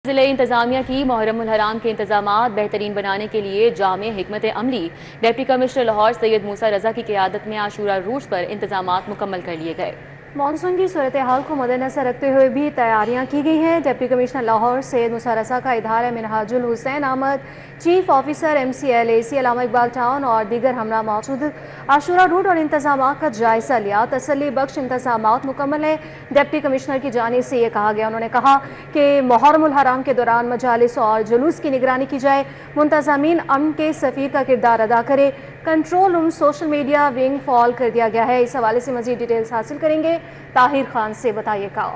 ضلع انتظامیہ کی محرم الحرام کے انتظامات بہترین بنانے کے لیے جامع حکمت عملی ڈپٹی کمشنر لاہور سید موسیٰ رضا کی قیادت میں عاشورہ روز پر انتظامات مکمل کر لیے گئے۔ مانسون کی صورتحال کو مد نظر رکھتے ہوئے بھی تیاریاں کی گئی ہیں۔ ڈپٹی کمشنر لاہور سید موسیٰ رضا کا ادارہ منہاج الحسین احمد، چیف آفیسر MCLAC علامہ اقبال ٹاؤن اور دیگر ہمراہ موجود عاشورہ روٹ اور انتظامات کا جائزہ لیا۔ تسلی بخش انتظامات مکمل ہیں۔ ڈپٹی کمشنر کی جانب سے یہ کہا گیا، انہوں نے کہا کہ محرم الحرام کے دوران مجالس اور جلوس کی نگرانی کی جائے، منتظمین امن کے سفیر کا کردار ادا کرے، control room social media wing فعال کر دیا گیا ہے۔ اس حوالے سے مزید ڈیٹیلز حاصل کریں گے، طاہر خان سے بتائیے گا۔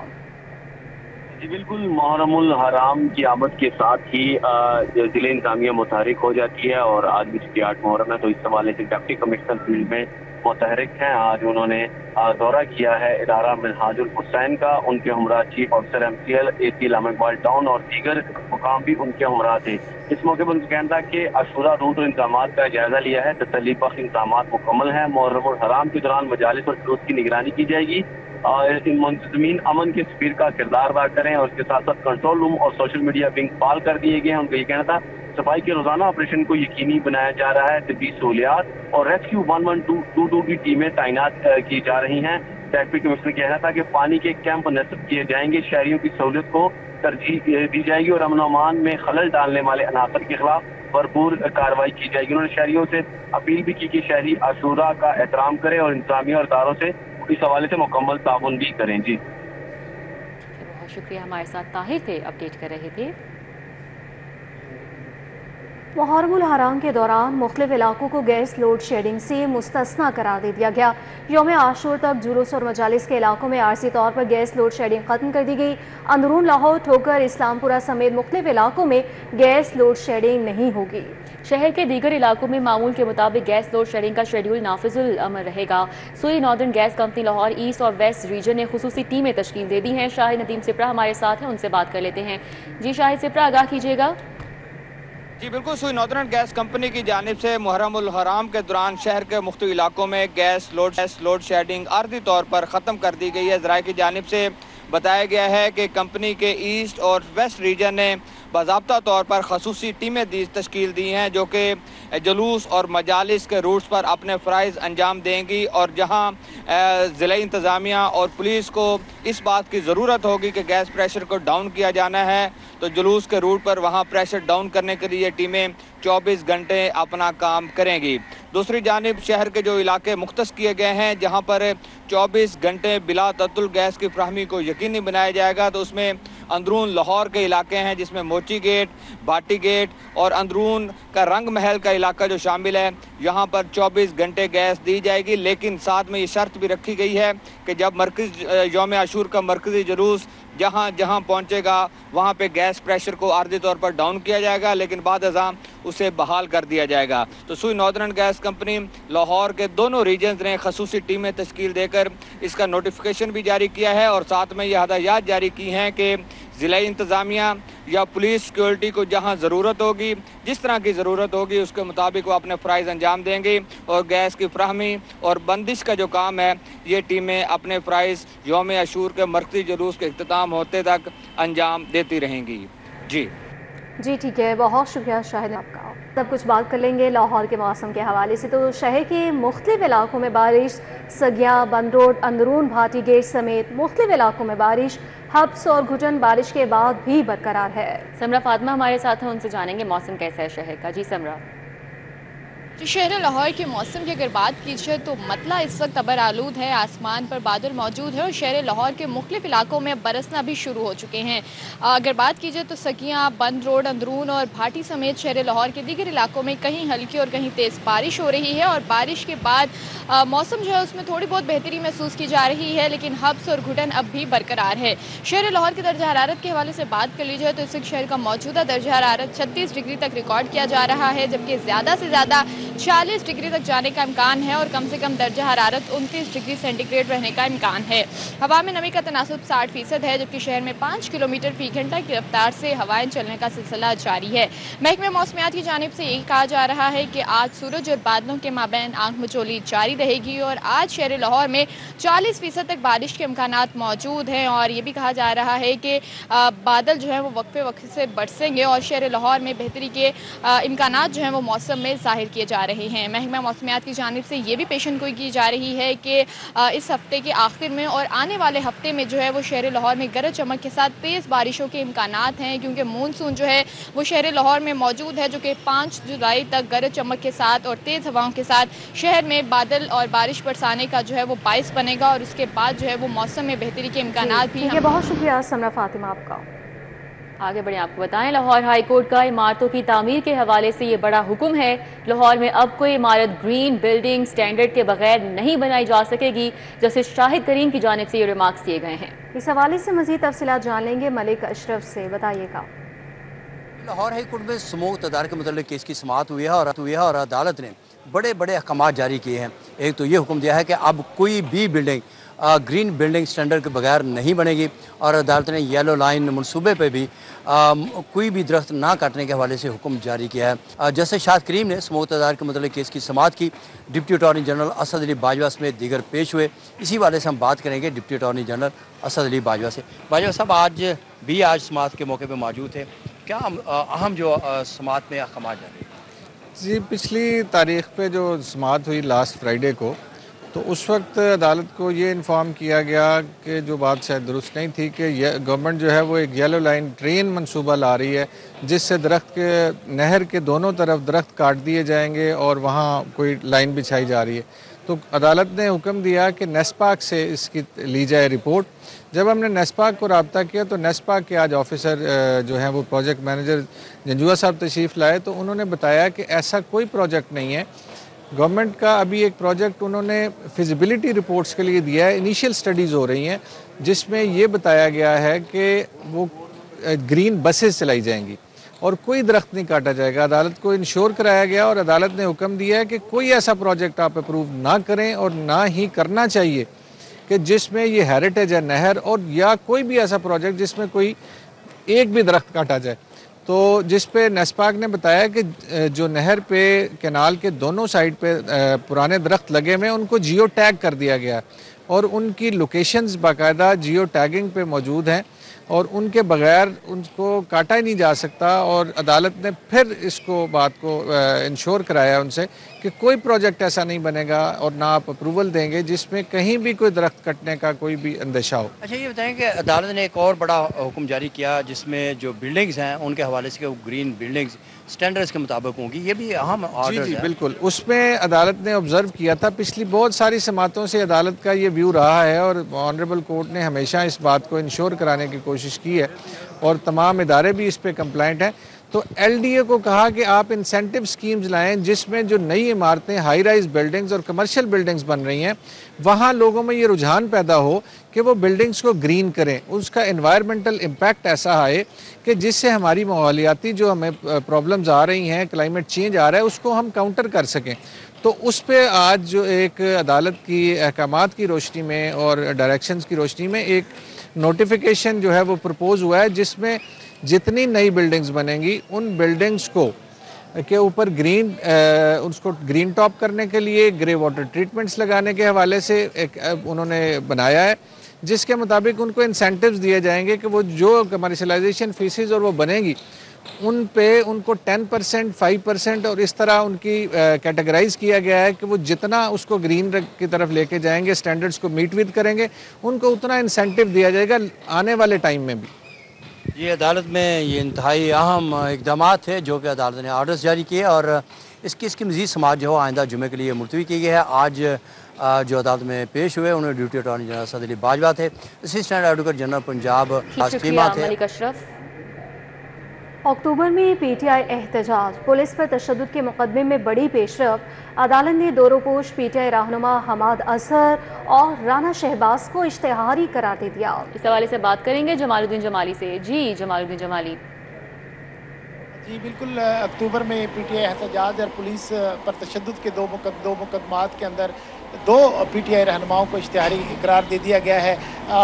جی بالکل، محرم الحرام کی آمد کے ساتھ ہی ضلع انتظامیہ متحرک ہو جاتی ہے، اور آج بھی چونکہ 8 محرم ہے تو اس حوالے سے ڈپٹی کمشنر فیلڈ میں متحرک ہیں۔ آج انہوں نے دورہ کیا ہے ادارہ منہاج الحسین کا، ان کے ہمراہ چیف آفیسر MCLAC علامہ اقبال ٹاؤن اور دیگر مقام بھی ان کے ہمراہ تھے۔ اس موقع پر کہنا تھا کہ عاشورہ روٹ اور انتظامات کا جائزہ لیا ہے، تسلی بخش انتظامات مکمل ہیں۔ محرم الحرام کے دوران مجالس اور جلوس کی نگرانی کی جائے گی، اور منتظمین امن کے سفیر کا کردار ادا کریں، اور اس کے ساتھ ساتھ کنٹرول روم اور سوشل میڈیا ونگ فعال کر دیے گئے ہیں۔ ان کا یہ کہنا تھا صفائی کے روزانہ آپریشن کو یقینی بنایا جا رہا ہے، طبی سہولیات اور ریسکیو 11222 کی ٹیمیں تعینات کی جا رہی ہیں۔ ڈپٹی کمشنر کا کہنا تھا کہ پانی کے کیمپ نصب کیے جائیں گے، شہریوں کی سہولت کو ترجیح دی جائے گی اور امن و امان میں خلل ڈالنے والے عناصر کے خلاف بھرپور کارروائی کی جائے گی۔ انہوں نے شہریوں سے اپیل بھی کی کہ شہری عاشورہ کا احترام کریں اور انتظامیہ اور اداروں سے اس حوالے سے مکمل تعاون بھی کریں۔ جی بہت شکریہ، ہمارے ساتھ طاہر تھے، اپڈیٹ کر رہے تھے۔ محرم الحرام کے دوران مختلف علاقوں کو گیس لوڈ شیڈنگ سے مستثنی قرار دے دیا گیا۔ یوم عاشور تک جلوس اور مجالس کے علاقوں میں عارضی طور پر گیس لوڈ شیڈنگ ختم کر دی گئی۔ اندرون لاہور، ٹھوکر، اسلام پورہ سمیت مختلف علاقوں میں گیس لوڈ شیڈنگ نہیں ہوگی۔ شہر کے دیگر علاقوں میں معمول کے مطابق گیس لوڈ شیڈنگ کا شیڈیول نافذ العمل رہے گا۔ Sui northern gas company Lahore east اور ویسٹ ریجن نے خصوصی ٹیمیں تشکیل دے دی ہیں۔ شاہد ندیم سپرا ہمارے ساتھ ہیں، ان سے بات کر لیتے ہیں۔ جی شاہد سپرا، آگاہ کیجیے گا۔ جی بالکل، سوئی ناردرن گیس کمپنی کی جانب سے محرم الحرام کے دوران شہر کے مختلف علاقوں میں گیس لوڈ شیڈنگ عارضی طور پر ختم کر دی گئی ہے۔ ذرائع کی جانب سے بتایا گیا ہے کہ کمپنی کے ایسٹ اور ویسٹ ریجن نے باضابطہ طور پر خصوصی ٹیمیں تشکیل دی ہیں جو کہ جلوس اور مجالس کے روٹس پر اپنے فرائض انجام دیں گی، اور جہاں ضلع انتظامیہ اور پولیس کو اس بات کی ضرورت ہوگی کہ گیس پریشر کو ڈاؤن کیا جانا ہے تو جلوس کے روٹ پر وہاں پریشر ڈاؤن کرنے کے لیے ٹیمیں 24 گھنٹے اپنا کام کریں گی۔ دوسری جانب شہر کے جو علاقے مختص کیے گئے ہیں جہاں پر 24 گھنٹے بلا تعطل گیس کی فراہمی کو یقینی بنایا جائے گا، تو اس میں اندرون لاہور کے علاقے ہیں جس میں موچی گیٹ، باٹی گیٹ اور اندرون کا رنگ محل کا علاقہ جو شامل ہے، یہاں پر 24 گھنٹے گیس دی جائے گی، لیکن ساتھ میں یہ شرط بھی رکھی گئی ہے کہ جب یوم عاشور کا مرکزی جلوس جہاں جہاں پہنچے گا وہاں پہ گیس پریشر کو عارضی طور پر ڈاؤن کیا جائے گا، لیکن بعد ازاں اسے بحال کر دیا جائے گا۔ تو سوئی ناردرن گیس کمپنی لاہور کے دونوں ریجنز نے خصوصی ٹیمیں تشکیل دے کر اس کا نوٹیفیکیشن بھی جاری کیا ہے، اور ساتھ میں یہ ہدایات جاری کی ہیں کہ ضلع انتظامیہ یا پولیس سیکیورٹی کو جہاں ضرورت ہوگی، جس طرح کی ضرورت ہوگی اس کے مطابق وہ اپنے فرائض انجام دیں گے، اور گیس کی فراہمی اور بندش کا جو کام ہے یہ ٹیمیں اپنے فرائض یوم عاشور کے مرکزی جلوس کے اختتام ہوتے تک انجام دیتی رہیں گی۔ جی ٹھیک ہے، بہت شکریہ شاہد آپ کا۔ سب کچھ بات کر لیں گے لاہور کے موسم کے حوالے سے۔ تو شہر کے مختلف علاقوں میں بارش، سگیاں، بند روڈ، اندرون بھاٹی گیٹ سمیت مختلف علاقوں میں بارش، حبس اور گھٹن بارش کے بعد بھی برقرار ہے۔ سمرہ فاطمہ ہمارے ساتھ ہیں، ان سے جانیں گے موسم کیسا ہے شہر کا۔ جی سمرہ۔ شہر لاہور کے موسم کی اگر بات کی جائے تو مطلع اس وقت ابر آلود ہے، آسمان پر بادل موجود ہے اور شہر لاہور کے مختلف علاقوں میں برسنا بھی شروع ہو چکے ہیں۔ اگر بات کی جائے تو سکیاں، بند روڈ، اندرون اور بھاٹی سمیت شہر لاہور کے دیگر علاقوں میں کہیں ہلکی اور کہیں تیز بارش ہو رہی ہے، اور بارش کے بعد موسم جو ہے اس میں تھوڑی بہت بہتری محسوس کی جا رہی ہے، لیکن حبس اور گھٹن اب بھی برقرار ہے۔ شہر لاہور کے درجہ حرارت کے حوالے سے بات کر لی جائے تو اس وقت شہر کا موجودہ درجہ حرارت 36 ڈگری تک ریکارڈ کیا جا رہا ہے، جبکہ زیادہ سے زیادہ 40 डिग्री तक जाने का इम्कान है और कम से कम दर्जा हरारत 29 डिग्री सेंटीग्रेड रहने का इम्कान है। हवा में नमी का तनासुब 60% है, जबकि शहर में 5 किलोमीटर फी घंटा की रफ्तार से हवाएं चलने का सिलसिला जारी है। महकमे मौसमियात की जानिब से यही कहा जा रहा है कि आज सूरज और बादलों के माबैन आंख मचोली जारी रहेगी और आज शहर लाहौर में 40% तक बारिश के इम्कानात मौजूद हैं और ये भी कहा जा रहा है कि बादल जो है वो वक्फे वक्फे से बरसेंगे और शहर लाहौर में बेहतरी के इम्कानात जो हैं वो मौसम में ज़ाहिर किए जा रहे हैं। महकमा मौसमियात की जानिब से ये भी पेशन गोई की जा रही है कि इस हफ्ते के आखिर में और आने वाले हफ्ते में जो है वो शहर लाहौर में गरज चमक के साथ तेज़ बारिशों के इम्कानात हैं, क्योंकि मानसून जो है वो शहर लाहौर में मौजूद है, जो कि 5 जुलाई तक गरज चमक के साथ और तेज़ हवाओं के साथ शहर में बादल और बारिश बरसाने का जो है वो बाइस बनेगा और उसके बाद जो है वो मौसम में बेहतरी के इम्कानात भी। बहुत शुक्रिया समरा फातिमा आपका। आगे बढ़े आपको बताएं, लाहौर हाई कोर्ट का इमारतों की तामीर के हवाले से ये बड़ा हुक्म है। लाहौर में अब कोई इमारत ग्रीन बिल्डिंग स्टैंडर्ड के बगैर नहीं बनाई जा सकेगी। जस्टिस शाहिद करीम की जानिब से ये रिमार्क्स दिए गए हैं। इस हवाले से मजीद तफसीलात जान लेंगे मलिक अशरफ से, बताइएगा। लाहौर हाई कोर्ट में समूह तदार के मतलब केस की समाअत हुई है और अदालत ने बड़े बड़े अहकाम जारी किए हैं। एक तो ये हुक्म दिया है कि अब कोई भी बिल्डिंग ग्रीन बिल्डिंग स्टैंडर्ड के बगैर नहीं बनेगी और अदालत ने येलो लाइन मनसूबे पे भी कोई भी दरख्त ना काटने के हवाले से हुक्म जारी किया है। जस्टिस शाहिद करीम ने समूह तदार के मतलब केस की समाअत की। Deputy attorney general Asad Ali Bajwa समेत दीगर पेश हुए। इसी वाले से हम बात करेंगे deputy attorney general Asad Ali Bajwa से। बाजवा साहब आज समाअत के मौके पर मौजूद थे, क्या अहम जो समाअत में अहकाम जारी? जी, पिछली तारीख पे जो समाअत हुई लास्ट फ्राइडे को, तो उस वक्त अदालत को ये इन्फॉर्म किया गया कि जो बात शायद दुरुस्त नहीं थी कि गवर्नमेंट जो है वो एक येलो लाइन ट्रेन मंसूबा ला रही है, जिससे दरख्त के नहर के दोनों तरफ दरख्त काट दिए जाएंगे और वहाँ कोई लाइन बिछाई जा रही है। तो अदालत ने हुक्म दिया कि नेस्पाक से इसकी ली जाए रिपोर्ट। जब हमने नेस्पाक को रब्ता किया तो नेस्पाक के आज ऑफिसर जो हैं वो प्रोजेक्ट मैनेजर जंजुआ साहब तशरीफ़ लाए, तो उन्होंने बताया कि ऐसा कोई प्रोजेक्ट नहीं है। गवर्नमेंट का अभी एक प्रोजेक्ट उन्होंने फिजिबिलिटी रिपोर्ट्स के लिए दिया है, इनिशियल स्टडीज़ हो रही हैं, जिसमें ये बताया गया है कि वो ग्रीन बसेस चलाई जाएंगी और कोई दरख्त नहीं काटा जाएगा। अदालत को इंश्योर कराया गया और अदालत ने हुक्म दिया है कि कोई ऐसा प्रोजेक्ट आप अप्रूव ना करें और ना ही करना चाहिए कि जिसमें ये हेरिटेज है नहर, और या कोई भी ऐसा प्रोजेक्ट जिसमें कोई एक भी दरख्त काटा जाए। तो जिस पे नेस्पाक ने बताया कि जो नहर पे कैनाल के दोनों साइड पे पुराने दरख्त लगे हुए हैं उनको जियो टैग कर दिया गया और उनकी लोकेशंस बाकायदा जियो टैगिंग पे मौजूद हैं और उनके बगैर उनको काटा ही नहीं जा सकता। और अदालत ने फिर इसको बात को इंश्योर कराया उनसे कि कोई प्रोजेक्ट ऐसा नहीं बनेगा और ना आप अप्रूवल देंगे जिसमें कहीं भी कोई दरख्त कटने का कोई भी अंदेशा हो। अच्छा, ये बताएं कि अदालत ने एक और बड़ा हुक्म जारी किया जिसमें जो बिल्डिंग्स हैं उनके हवाले से वो ग्रीन बिल्डिंग्स स्टैंडर्ड्स के मुताबिक होंगी। ये भी अहम ऑर्डर जी बिल्कुल, उसमें अदालत ने ऑब्जर्व किया था। पिछली बहुत सारी समातों से अदालत का ये व्यू रहा है और ऑनरेबल कोर्ट ने हमेशा इस बात को इंश्योर कराने की कोशिश की है और तमाम इदारे भी इस पे कंप्लाइंट हैं। तो एलडीए को कहा कि आप इंसेंटिव स्कीम्स लाएं जिसमें जो नई इमारतें हाई राइज बिल्डिंग्स और कमर्शियल बिल्डिंग्स बन रही हैं वहाँ लोगों में ये रुझान पैदा हो कि वो बिल्डिंग्स को ग्रीन करें, उसका एनवायरमेंटल इम्पैक्ट ऐसा आए कि जिससे हमारी माहौलियाती जो हमें प्रॉब्लम्स आ रही हैं, क्लाइमेट चेंज आ रहा है, उसको हम काउंटर कर सकें। तो उस पे आज जो एक अदालत की अहकामात की रोशनी में और डायरेक्शंस की रोशनी में एक नोटिफिकेशन जो है वो प्रपोज हुआ है जिसमें जितनी नई बिल्डिंग्स बनेंगी उन बिल्डिंग्स को के ऊपर उसको ग्रीन टॉप करने के लिए ग्रे वाटर ट्रीटमेंट्स लगाने के हवाले से एक उन्होंने बनाया है, जिसके मुताबिक उनको इंसेंटिव्स दिए जाएंगे कि वो जो कमर्शलाइजेशन फीसिस और वो बनेगी उन पे उनको 10%, 5% और इस तरह उनकी कैटेगराइज किया गया है कि वो जितना उसको ग्रीन की तरफ लेके जाएंगे, स्टैंडर्ड्स को मीट विद करेंगे, उनको उतना इंसेंटिव दिया जाएगा आने वाले टाइम में भी। ये अदालत में ये इंतहाई अहम इकदाम थे जो कि अदालत ने आर्डर्स जारी किए और इसकी मज़ीद समाअत जो आइंदा जुमे के लिए मुलतवी की गई है। आज जो अदालत में पेश हुए उन्होंने duty attorney general Asad Ali Bajwa थे, असिस्टेंट एडवोकेट जनरल पंजाब थे। अक्टूबर में पीटीआई एहतजाज, पुलिस पर तशद्दुद के मुकदमे में बड़ी पेशरफ। अदालत ने दो रोपोश पीटीआई रहनुमा हमाद असर और राना शहबाज को इश्तेहारी करार दे दिया। इस हवाले से बात करेंगे जमालुद्दीन जमाली से। जी जमालुद्दीन जमाली। जी बिल्कुल, अक्टूबर में पीटीआई एहतजाज और पुलिस पर तशद्दुद के दो मुकदमात के अंदर 2 पीटीआई रहनुमाओं को इश्तिहारी करार दे दिया गया है।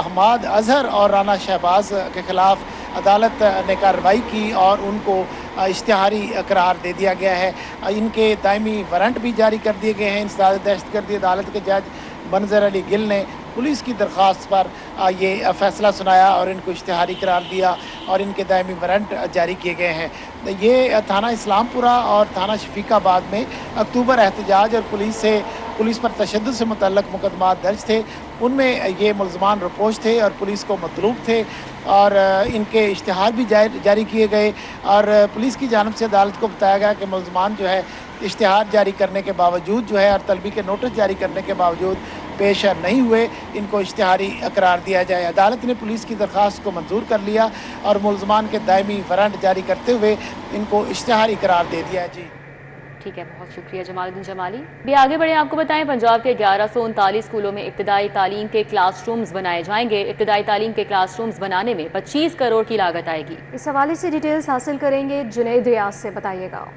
हमाद अजहर और राना शहबाज के खिलाफ अदालत ने कार्रवाई की और उनको इश्तिहारी करार दे दिया गया है। इनके दायमी वारंट भी जारी कर दिए गए हैं। इंसदाद दहशतगर्दी अदालत के जज मंजर अली गिल ने पुलिस की दरख्वास्त पर ये फैसला सुनाया और इनको इश्तिहारी करार दिया और इनके दायमी वारंट जारी किए गए हैं। ये थाना इस्लामपुरा और थाना शफीकाबाद में अक्टूबर एहतजाज और पुलिस पर तशद्दुद से मुतल्लक मुकदमात दर्ज थे। उनमें ये मुल्ज़मान रपोश थे और पुलिस को मतलूब थे और इनके इश्तिहार भी जारी किए गए और पुलिस की जानिब से अदालत को बताया गया कि मुल्ज़मान जो है इश्तिहार जारी करने के बावजूद जो है और तलबी के नोटिस जारी करने के बावजूद पेश नहीं हुए, इनको इश्तिहारी करार दिया जाए। अदालत ने पुलिस की दरख्वास्त को मंजूर कर लिया और मुल्ज़मान के दायमी वारंट जारी करते हुए इनको इश्तिहारी करार दे दिया है। जी ठीक है, बहुत शुक्रिया जमालुद्दीन जमाली। भी आगे बढ़े, आपको बताएं पंजाब के 1139 स्कूलों में इब्तदाई तालीम के क्लासरूम्स बनाए जाएंगे। इब्तदाई तालीम के क्लासरूम्स बनाने में 25 करोड़ की लागत आएगी। इस हवाले से डिटेल्स हासिल करेंगे जुनैद रियाज से, बताइएगा।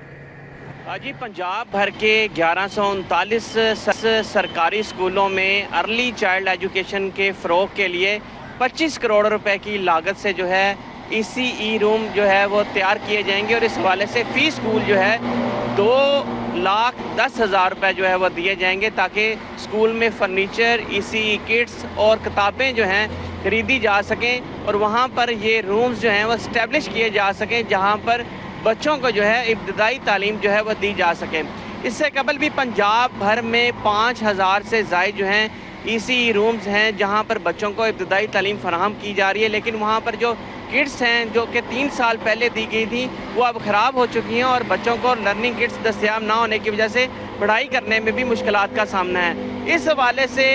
जी, पंजाब भर के 1139 सरकारी स्कूलों में अर्ली चाइल्ड एजुकेशन के फ़रोग के लिए 25 करोड़ रुपए की लागत से जो है ECE रूम जो है वो तैयार किए जाएंगे और इस हवाले से फ़ी स्कूल जो है 2,10,000 रुपये जो है वो दिए जाएंगे ताकि स्कूल में फर्नीचर, ECE किट्स और किताबें जो हैं खरीदी जा सकें और वहाँ पर ये रूम्स जो हैं वो इस्टेब्लिश किए जा सकें जहाँ पर बच्चों को जो है इब्तदाई तालीम जो है वो दी जा सके। इससे कबल भी पंजाब भर में 5,000 से ज़ायद जो हैं ECE रूम्स हैं जहां पर बच्चों को इब्तदाई तालीम फराहम की जा रही है, लेकिन वहां पर जो किट्स हैं जो कि 3 साल पहले दी गई थी वो अब ख़राब हो चुकी हैं और बच्चों को लर्निंग किट्स दस्तयाब ना होने की वजह से पढ़ाई करने में भी मुश्किलात का सामना है। इस हवाले से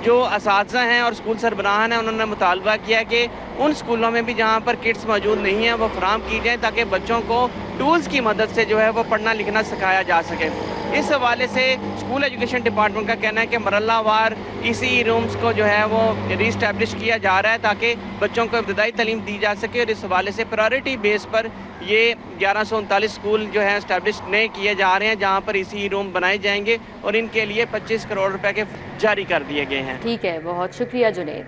जो असातिज़ा हैं और स्कूल सरबराहान हैं उन्होंने मुतालबा किया कि उन स्कूलों में भी जहाँ पर किट्स मौजूद नहीं हैं वो फराहम की जाएँ ताकि बच्चों को टूल्स की मदद से जो है वो पढ़ना लिखना सिखाया जा सके। इस हवाले से स्कूल एजुकेशन डिपार्टमेंट का कहना है कि मरल्लावार ECE रूम्स को जो है वो रीस्टैब्लिश किया जा रहा है ताकि बच्चों को इब्तदाई तालीम दी जा सके और इस हवाले से प्रायोरिटी बेस पर ये 1139 स्कूल जो है इस्टेब्लिश नए किए जा रहे हैं जहाँ पर ECE रूम बनाए जाएंगे और इनके लिए 25 करोड़ रुपए के जारी कर दिए गए हैं। ठीक है, बहुत शुक्रिया जुनैद।